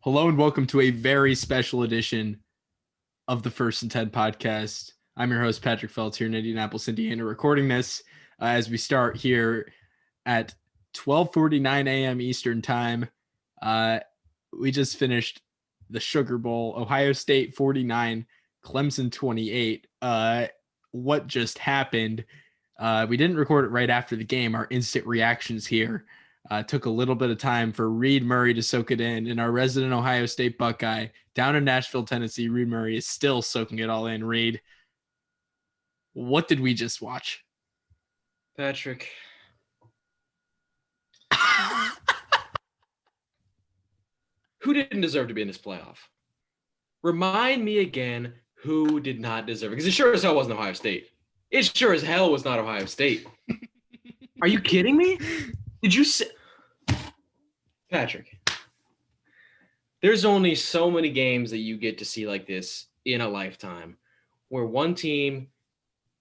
Hello and welcome to a very special edition of the First and 10 podcast. I'm your host, Patrick Feltz, here in Indianapolis, Indiana, recording this as we start here at 12:49 a.m. Eastern time. We just finished the Sugar Bowl, Ohio State 49, Clemson 28. What just happened? We didn't record it right after the game. Our instant reactions here took a little bit of time for Reid Murray to soak it in. And our resident Ohio State Buckeye down in Nashville, Tennessee, Reid Murray is still soaking it all in. Reid, what did we just watch? Patrick. Who didn't deserve to be in this playoff? Remind me again who did not deserve it. Because it sure as hell wasn't Ohio State. It sure as hell was not Ohio State. Are you kidding me? Did you say... Patrick, there's only so many games that you get to see like this in a lifetime where one team,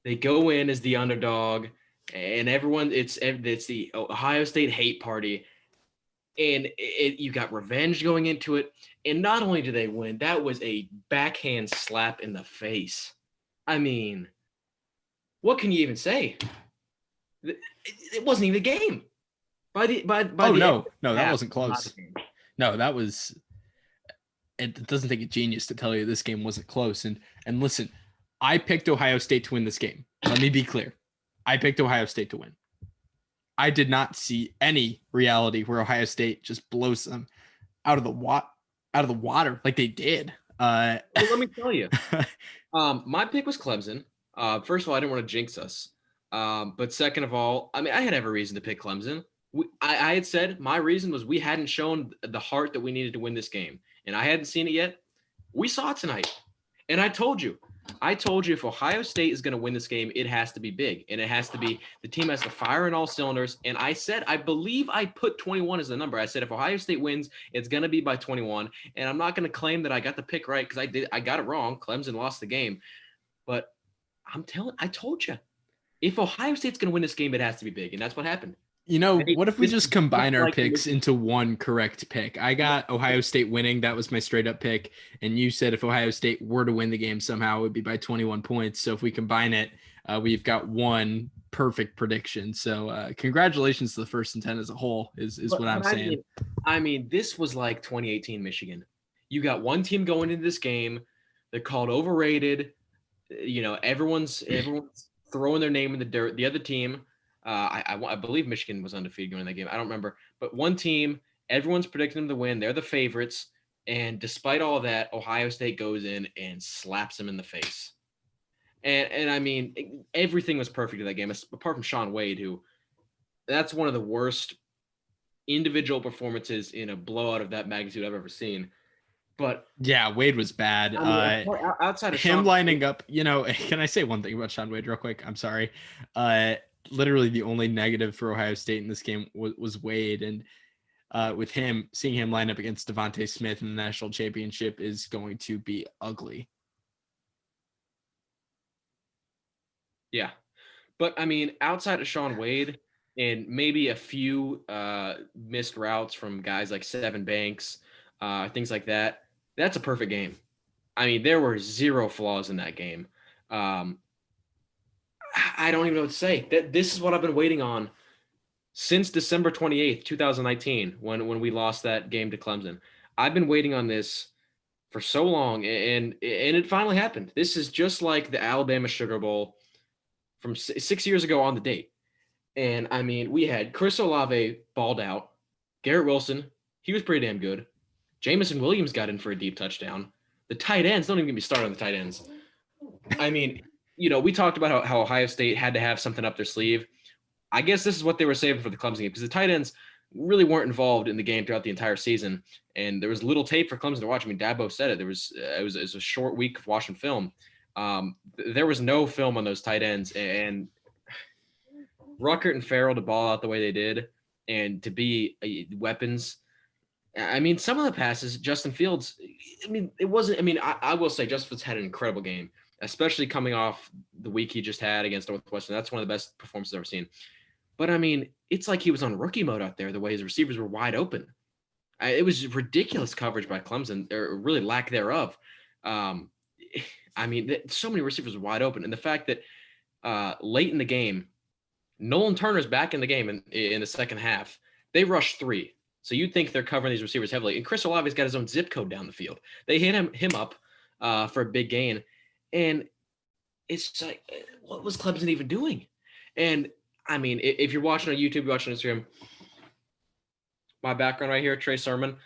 they go in as the underdog and everyone, it's the Ohio State hate party. And you got revenge going into it. And not only do they win, that was a backhand slap in the face. I mean, what can you even say? It wasn't even a game. No, that wasn't close. No, that was. It doesn't take a genius to tell you this game wasn't close. And listen, I picked Ohio State to win this game. Let me be clear. I picked Ohio State to win. I did not see any reality where Ohio State just blows them out of the water like they did. Well, let me tell you, my pick was Clemson. First of all, I didn't want to jinx us. But second of all, I mean, I had every reason to pick Clemson. I had said my reason was we hadn't shown the heart that we needed to win this game. And I hadn't seen it yet. We saw it tonight. And I told you if Ohio State is going to win this game, it has to be big. And it has to be, the team has to fire in all cylinders. And I said, I believe I put 21 as the number. I said, if Ohio State wins, it's going to be by 21. And I'm not going to claim that I got the pick right because I got it wrong. Clemson lost the game. But I told you, if Ohio State's going to win this game, it has to be big. And that's what happened. You know, what if we just combine our picks into one correct pick? I got Ohio State winning. That was my straight up pick. And you said if Ohio State were to win the game somehow, it would be by 21 points. So if we combine it, we've got one perfect prediction. So congratulations to the First and 10 as a whole is what I'm saying. I mean, this was like 2018 Michigan. You got one team going into this game. They're called overrated. You know, everyone's throwing their name in the dirt. The other team, I believe Michigan was undefeated going in that game. I don't remember. But one team, everyone's predicting them to win. They're the favorites. And despite all of that, Ohio State goes in and slaps them in the face. And I mean, everything was perfect in that game, apart from Shaun Wade, who that's one of the worst individual performances in a blowout of that magnitude I've ever seen. But yeah, Wade was bad. I mean, outside of him lining up, you know, can I say one thing about Shaun Wade real quick? I'm sorry. Literally the only negative for Ohio State in this game was Wade. And with him, seeing him line up against Devontae Smith in the national championship is going to be ugly. Yeah. But, I mean, outside of Shaun Wade and maybe a few missed routes from guys like Sevyn Banks, things like that, that's a perfect game. I mean, there were zero flaws in that game. I don't even know what to say. This is what I've been waiting on since December 28th, 2019, when we lost that game to Clemson. I've been waiting on this for so long, and it finally happened. This is just like the Alabama Sugar Bowl from 6 years ago on the date. And, I mean, we had Chris Olave balled out. Garrett Wilson, he was pretty damn good. Jamison Williams got in for a deep touchdown. The tight ends, don't even get me started on the tight ends. I mean, you know, we talked about how Ohio State had to have something up their sleeve. I guess this is what they were saving for the Clemson game because the tight ends really weren't involved in the game throughout the entire season. And there was little tape for Clemson to watch. I mean, Dabo said it. It was a short week of watching film. There was no film on those tight ends. And Ruckert and Farrell to ball out the way they did and to be weapons. I mean, some of the passes, Justin Fields, I mean, it wasn't – I mean, I will say Justin Fields had an incredible game, especially coming off the week he just had against Northwestern. That's one of the best performances I've ever seen. But, I mean, it's like he was on rookie mode out there, the way his receivers were wide open. It was ridiculous coverage by Clemson, or really lack thereof. I mean, so many receivers were wide open. And the fact that late in the game, Nolan Turner's back in the game in the second half. They rushed 3. So you'd think they're covering these receivers heavily. And Chris Olave's got his own zip code down the field. They hit him up for a big gain. And it's just like, what was Clemson even doing? And, I mean, if you're watching on YouTube, you're watching on Instagram, my background right here, Trey Sermon,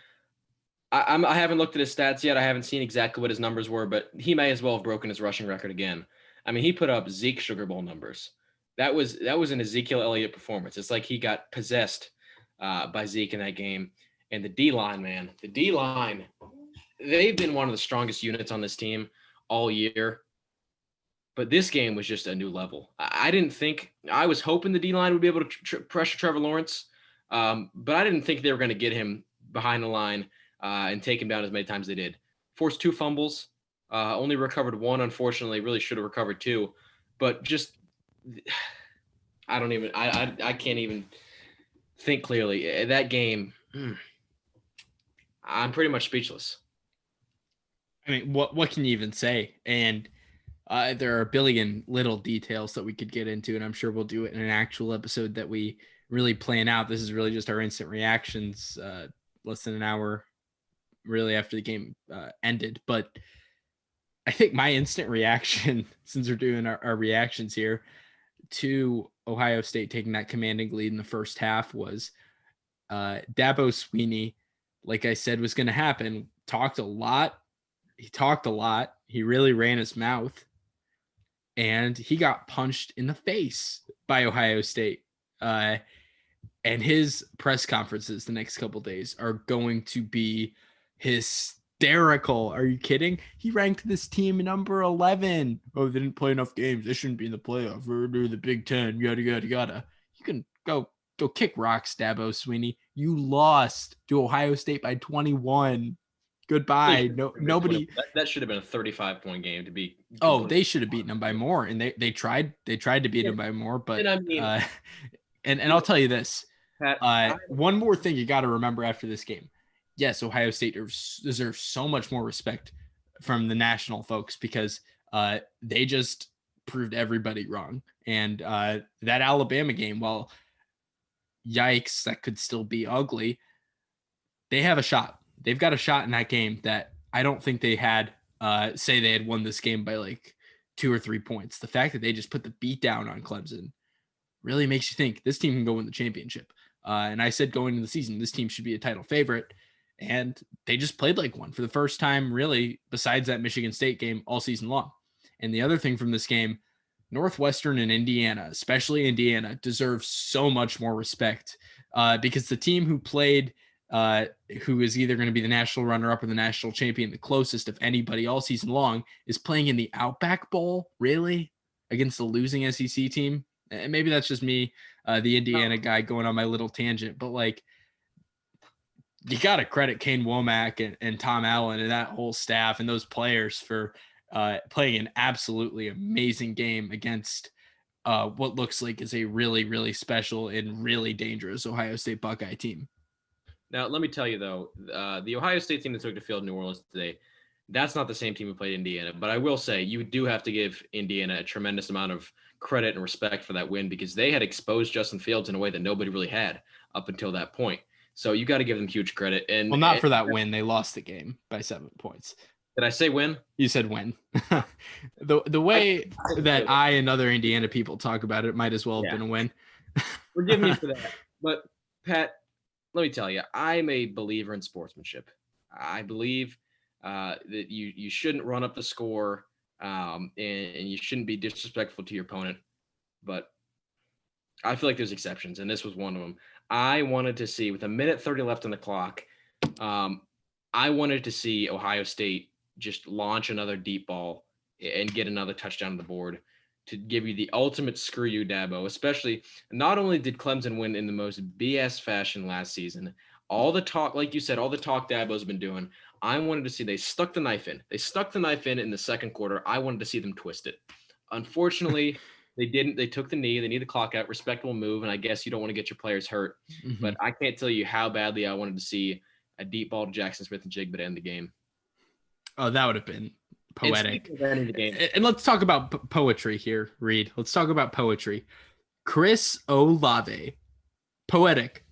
I haven't looked at his stats yet. I haven't seen exactly what his numbers were, but he may as well have broken his rushing record again. I mean, he put up Zeke Sugar Bowl numbers. That was an Ezekiel Elliott performance. It's like he got possessed by Zeke in that game. And the D-line, man, they've been one of the strongest units on this team all year. But this game was just a new level. I didn't think – I was hoping the D-line would be able to pressure Trevor Lawrence, but I didn't think they were going to get him behind the line and take him down as many times as they did. Forced 2 fumbles, only recovered 1, unfortunately. Really should have recovered 2. But just – I can't even think clearly. That game, I'm pretty much speechless. I mean, what can you even say? And there are a billion little details that we could get into, and I'm sure we'll do it in an actual episode that we really plan out. This is really just our instant reactions, less than an hour really after the game ended. But I think my instant reaction, since we're doing our reactions here, to Ohio State taking that commanding lead in the first half was Dabo Swinney, like I said was going to happen, talked a lot. He really ran his mouth. And he got punched in the face by Ohio State. And his press conferences the next couple of days are going to be hysterical. Are you kidding? He ranked this team number 11. Oh, they didn't play enough games. They shouldn't be in the playoff. We're the Big Ten. Yada, yada, yada. You can go kick rocks, Dabo Swinney. You lost to Ohio State by 21. Goodbye. Nobody. That should have been a 35-point game to be. Oh, they should have beaten them by more, and they tried to beat them by more. But I mean, and I'll tell you this. Pat, one more thing you got to remember after this game. Yes, Ohio State deserves so much more respect from the national folks because they just proved everybody wrong. And that Alabama game, well, yikes, that could still be ugly. They have a shot. They've got a shot in that game that I don't think they had, say they had won this game by like 2 or 3 points. The fact that they just put the beat down on Clemson really makes you think this team can go win the championship. And I said going into the season, this team should be a title favorite. And they just played like one for the first time, really, besides that Michigan State game all season long. And the other thing from this game, Northwestern and Indiana, especially Indiana, deserves so much more respect because the team who played – who is either going to be the national runner-up or the national champion, the closest of anybody all season long, is playing in the Outback Bowl, really, against the losing SEC team. And maybe that's just me, the Indiana guy, going on my little tangent, but like, you got to credit Kane Womack and Tom Allen and that whole staff and those players for playing an absolutely amazing game against what looks like is a really, really special and really dangerous Ohio State Buckeye team. Now, let me tell you, though, the Ohio State team that took the field in New Orleans today, that's not the same team who played Indiana. But I will say you do have to give Indiana a tremendous amount of credit and respect for that win because they had exposed Justin Fields in a way that nobody really had up until that point. So you got to give them huge credit. And well, for that win. They lost the game by 7 points. Did I say win? You said win. the way that I and other Indiana people talk about it might as well have been a win. Forgive me for that. But, Pat, let me tell you, I'm a believer in sportsmanship. I believe that you shouldn't run up the score and you shouldn't be disrespectful to your opponent. But I feel like there's exceptions, and this was one of them. I wanted to see, with 1:30 left on the clock, I wanted to see Ohio State just launch another deep ball and get another touchdown on the board to give you the ultimate screw you, Dabo. Especially, not only did Clemson win in the most BS fashion last season, all the talk, like you said, all the talk Dabo's been doing, I wanted to see they stuck the knife in. They stuck the knife in the second quarter. I wanted to see them twist it. Unfortunately, they didn't. They took the knee. They need the clock out. Respectable move, and I guess you don't want to get your players hurt. Mm-hmm. But I can't tell you how badly I wanted to see a deep ball to Jackson Smith-Njigba to end the game. Oh, that would have been poetic. The game. And let's talk about poetry here, Reid. Let's talk about poetry. Chris Olave. Poetic.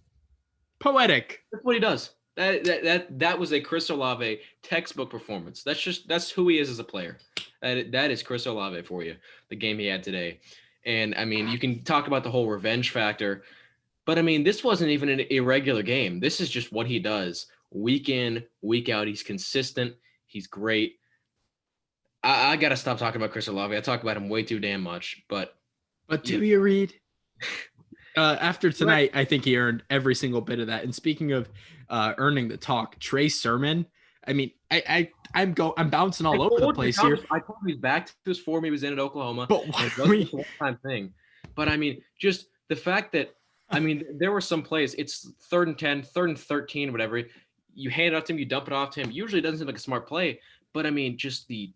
That's what he does. That was a Chris Olave textbook performance. That's who he is as a player. That is Chris Olave for you, the game he had today. And I mean, you can talk about the whole revenge factor, but I mean, this wasn't even an irregular game. This is just what he does week in, week out. He's consistent. He's great. I got to stop talking about Chris Olave. I talk about him way too damn much, but do you, Reid? After tonight, I think he earned every single bit of that. And speaking of earning the talk, Trey Sermon. I mean, I'm bouncing all over the place here. I told him he's back to his form he was in at Oklahoma. But it wasn't a one-time thing. But I mean, just the fact that there were some plays. It's 3rd and 10, 3rd and 13, whatever. You hand it off to him, you dump it off to him. Usually, it doesn't seem like a smart play. But I mean, just the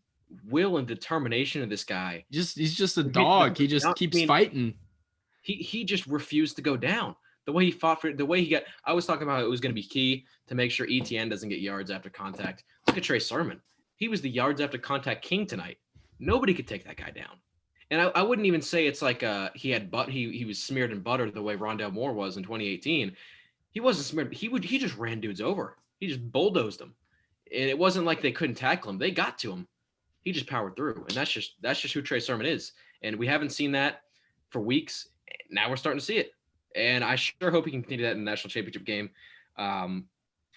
will and determination of this guy. He's just a dog. He just keeps fighting. He just refused to go down. The way he fought for it, the way he got. I was talking about it was going to be key to make sure ETN doesn't get yards after contact. Look at Trey Sermon. He was the yards after contact king tonight. Nobody could take that guy down. And I wouldn't even say it's like he was smeared in butter the way Rondale Moore was in 2018. He wasn't smeared. He just ran dudes over. He just bulldozed them. And it wasn't like they couldn't tackle him. They got to him. He just powered through. And that's just who Trey Sermon is. And we haven't seen that for weeks. Now we're starting to see it. And I sure hope he can continue that in the national championship game. I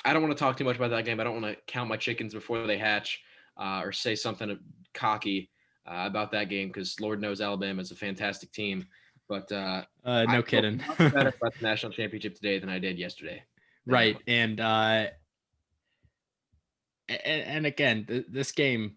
don't want to talk too much about that game. I don't want to count my chickens before they hatch or say something cocky about that game because Lord knows Alabama is a fantastic team. But no kidding. I feel better about the national championship today than I did yesterday. Right. And again, this game,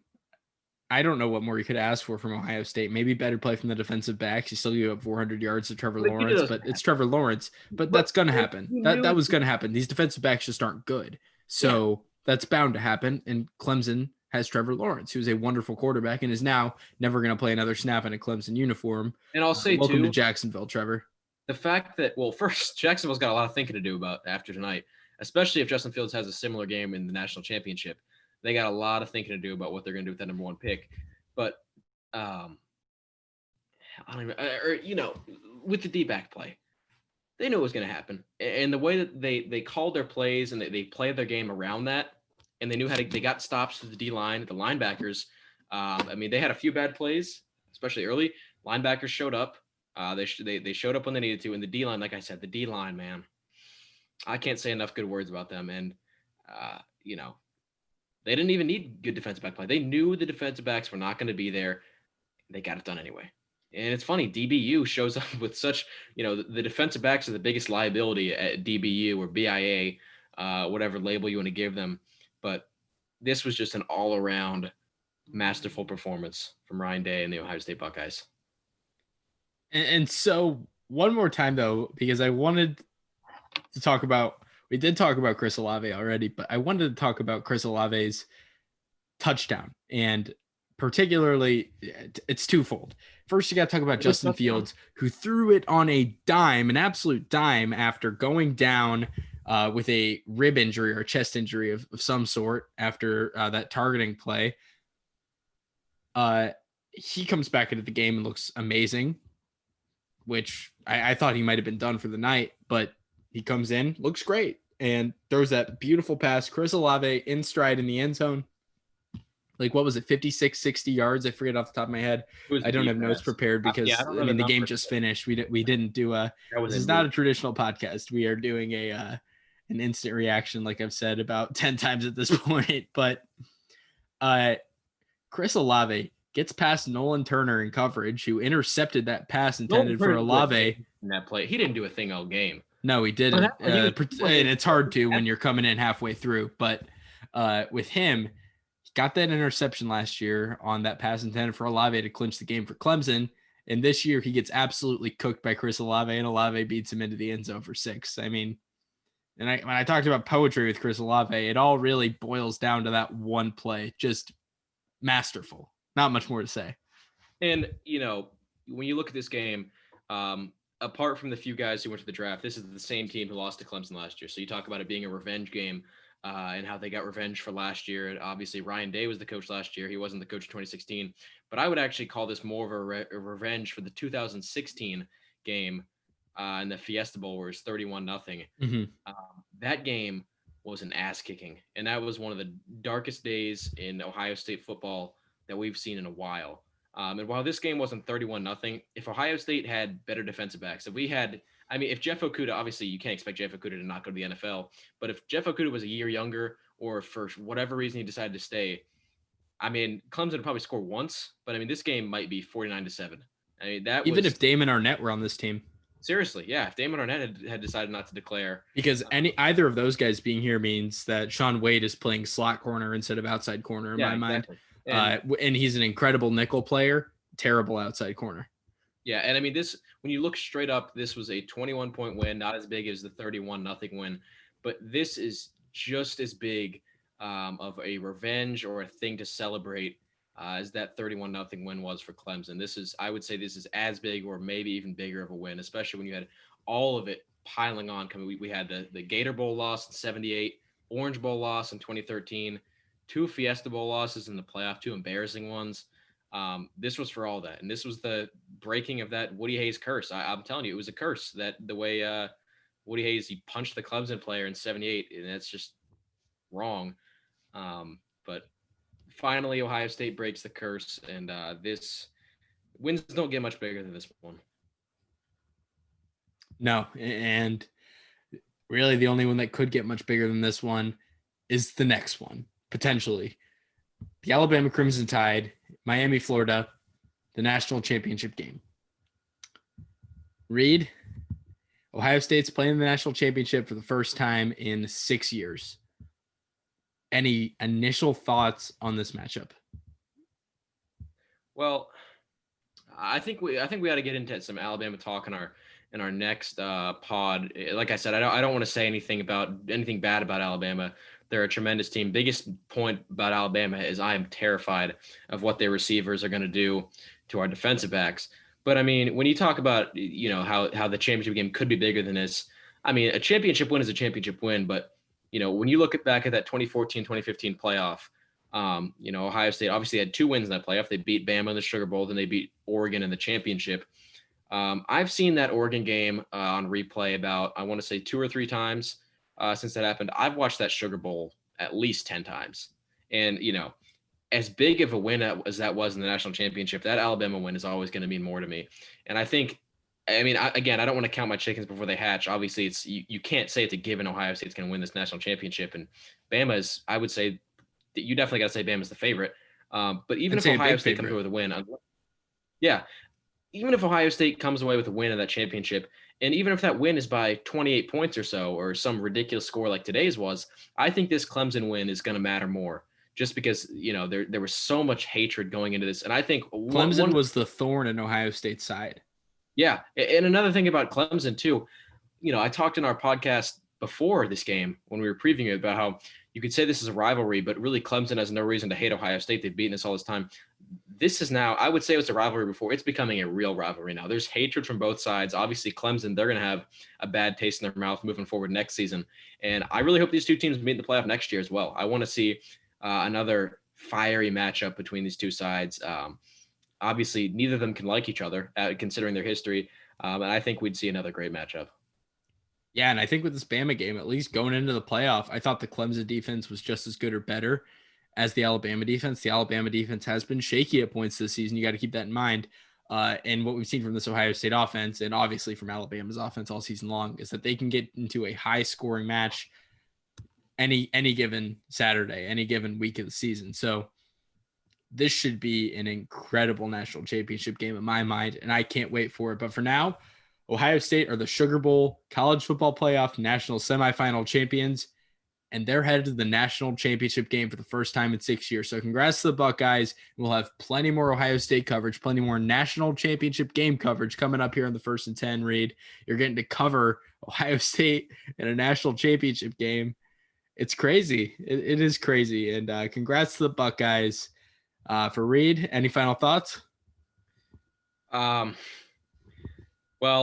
I don't know what more you could ask for from Ohio State. Maybe better play from the defensive backs. You still give up 400 yards to Trevor Lawrence, but it's Trevor Lawrence. But that's going to happen. That was going to happen. These defensive backs just aren't good. So that's bound to happen. And Clemson has Trevor Lawrence, who's a wonderful quarterback and is now never going to play another snap in a Clemson uniform. And I'll say, welcome to Jacksonville, Trevor. The fact that, first, Jacksonville's got a lot of thinking to do about after tonight, especially if Justin Fields has a similar game in the national championship. They got a lot of thinking to do about what they're going to do with that number 1 pick. But, with the D-back play, they knew it was going to happen. And the way that they called their plays and they played their game around that, and they knew they got stops to the D-line, the linebackers. They had a few bad plays, especially early. Linebackers showed up. They showed up when they needed to. And the D-line, like I said, the D-line, man, I can't say enough good words about them. And, they didn't even need good defensive back play. They knew the defensive backs were not going to be there. They got it done anyway. And it's funny, DBU shows up with such, the defensive backs are the biggest liability at DBU or BIA, whatever label you want to give them. But this was just an all-around masterful performance from Ryan Day and the Ohio State Buckeyes. And so one more time, though, because I wanted to talk about – we did talk about Chris Olave already, but I wanted to talk about Chris Olave's touchdown. And particularly, it's twofold. First, you got to talk about Justin Fields, who threw it on a dime, an absolute dime, after going down with a rib injury or chest injury of some sort after that targeting play. He comes back into the game and looks amazing, which I thought he might have been done for the night, but he comes in, looks great, and throws that beautiful pass. Chris Olave in stride in the end zone. Like, what was it, 56, 60 yards? I forget off the top of my head. I don't have notes prepared because, the game just finished. We didn't do this is not a traditional podcast. We are doing an instant reaction, like I've said about 10 times at this point. But Chris Olave gets past Nolan Turner in coverage, who intercepted that pass intended for Olave. In that play, he didn't do a thing all game. No, he didn't. And it's hard to when you're coming in halfway through. But with him, he got that interception last year on that pass intended for Olave to clinch the game for Clemson. And this year, he gets absolutely cooked by Chris Olave, and Olave beats him into the end zone for 6. I mean, when I talked about poetry with Chris Olave, it all really boils down to that one play. Just masterful. Not much more to say. And, when you look at this game, apart from the few guys who went to the draft, this is the same team who lost to Clemson last year. So you talk about it being a revenge game. and how they got revenge for last year. And obviously, Ryan Day was the coach last year. He wasn't the coach in 2016. But I would actually call this more of a revenge for the 2016 game in the Fiesta Bowl, where it's 31-0. That game was an ass kicking, and that was one of the darkest days in Ohio State football that we've seen in a while. And while this game wasn't 31-0, if Ohio State had better defensive backs, if Jeff Okudah, obviously you can't expect Jeff Okudah to not go to the NFL, but if Jeff Okudah was a year younger, or for whatever reason he decided to stay, Clemson would probably score once, but this game might be 49-7. If Damon Arnett were on this team. Seriously, yeah. If Damon Arnett had decided not to declare, because either of those guys being here means that Shaun Wade is playing slot corner instead of outside corner in my mind. And he's an incredible nickel player, terrible outside corner. Yeah, and this, when you look straight up, this was a 21-point win, not as big as the 31-0 win, but this is just as big of a revenge or a thing to celebrate as that 31-0 win was for Clemson. I would say this is as big or maybe even bigger of a win, especially when you had all of it piling on. We had the Gator Bowl loss in 78, Orange Bowl loss in 2013, 2 Fiesta Bowl losses in the playoff, 2 embarrassing ones. This was for all that. And this was the breaking of that Woody Hayes curse. I'm telling you, it was a curse, that the way Woody Hayes, he punched the Clemson player in 78, and that's just wrong. But finally, Ohio State breaks the curse, and this wins don't get much bigger than this one. No, and really the only one that could get much bigger than this one is the next one, potentially. The Alabama Crimson Tide, Miami, Florida, the national championship game. Reid, Ohio State's playing the national championship for the first time in 6 years. Any initial thoughts on this matchup? Well, I think we ought to get into some Alabama talk in our next pod. Like I said, I don't want to say anything bad about Alabama. They're a tremendous team. Biggest point about Alabama is I am terrified of what their receivers are going to do to our defensive backs. But when you talk about how the championship game could be bigger than this, a championship win is a championship win. But when you look back at that 2014-2015 playoff, Ohio State obviously had 2 wins in that playoff. They beat Bama in the Sugar Bowl, then they beat Oregon in the championship. I've seen that Oregon game on replay about, I want to say 2 or 3 times since that happened. I've watched that Sugar Bowl at least 10 times. And, as big of a win as that was in the national championship, that Alabama win is always going to mean more to me. And I think, I don't want to count my chickens before they hatch. Obviously, it's you can't say it's a given Ohio State's going to win this national championship. And Bama is, I would say, you definitely got to say Bama's the favorite. But even if Ohio State comes away with a win, even if Ohio State comes away with a win in that championship, and even if that win is by 28 points or so, or some ridiculous score like today's was, I think this Clemson win is going to matter more, just because there was so much hatred going into this. And I think Clemson was the thorn in Ohio State's side. Yeah, and another thing about Clemson too, I talked in our podcast before this game when we were previewing it about how you could say this is a rivalry, but really Clemson has no reason to hate Ohio State. They've beaten us all this time. This is now, I would say it was a rivalry before. It's becoming a real rivalry now. There's hatred from both sides. Obviously, Clemson, they're going to have a bad taste in their mouth moving forward next season. And I really hope these 2 teams meet in the playoff next year as well. I want to see another fiery matchup between these 2 sides. Obviously, neither of them can like each other, considering their history. And I think we'd see another great matchup. Yeah, and I think with this Bama game, at least going into the playoff, I thought the Clemson defense was just as good or better as the Alabama defense. The Alabama defense has been shaky at points this season. You got to keep that in mind. And what we've seen from this Ohio State offense, and obviously from Alabama's offense all season long, is that they can get into a high-scoring match any given Saturday, any given week of the season. So this should be an incredible national championship game in my mind, and I can't wait for it. But for now, Ohio State are the Sugar Bowl College Football Playoff national semifinal champions, and they're headed to the national championship game for the first time in 6 years. So congrats to the Buckeyes. We'll have plenty more Ohio State coverage, plenty more national championship game coverage coming up here in the 1st and 10, Reid. You're getting to cover Ohio State in a national championship game. It's crazy. It is crazy. And congrats to the Buckeyes. For Reid, any final thoughts? Well,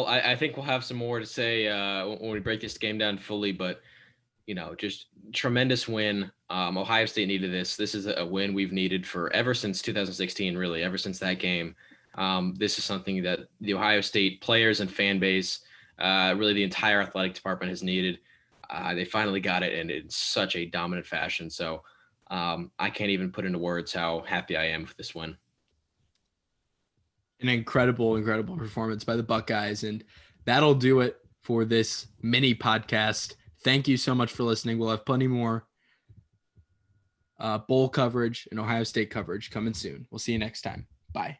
I think we'll have some more to say when we break this game down fully, but just tremendous win. Ohio State needed this. This is a win we've needed for ever since 2016, really, ever since that game. This is something that the Ohio State players and fan base, really the entire athletic department has needed. They finally got it, and in such a dominant fashion. So I can't even put into words how happy I am with this win. An incredible performance by the Buckeyes. And that'll do it for this mini podcast. Thank you so much for listening. We'll have plenty more bowl coverage and Ohio State coverage coming soon. We'll see you next time. Bye.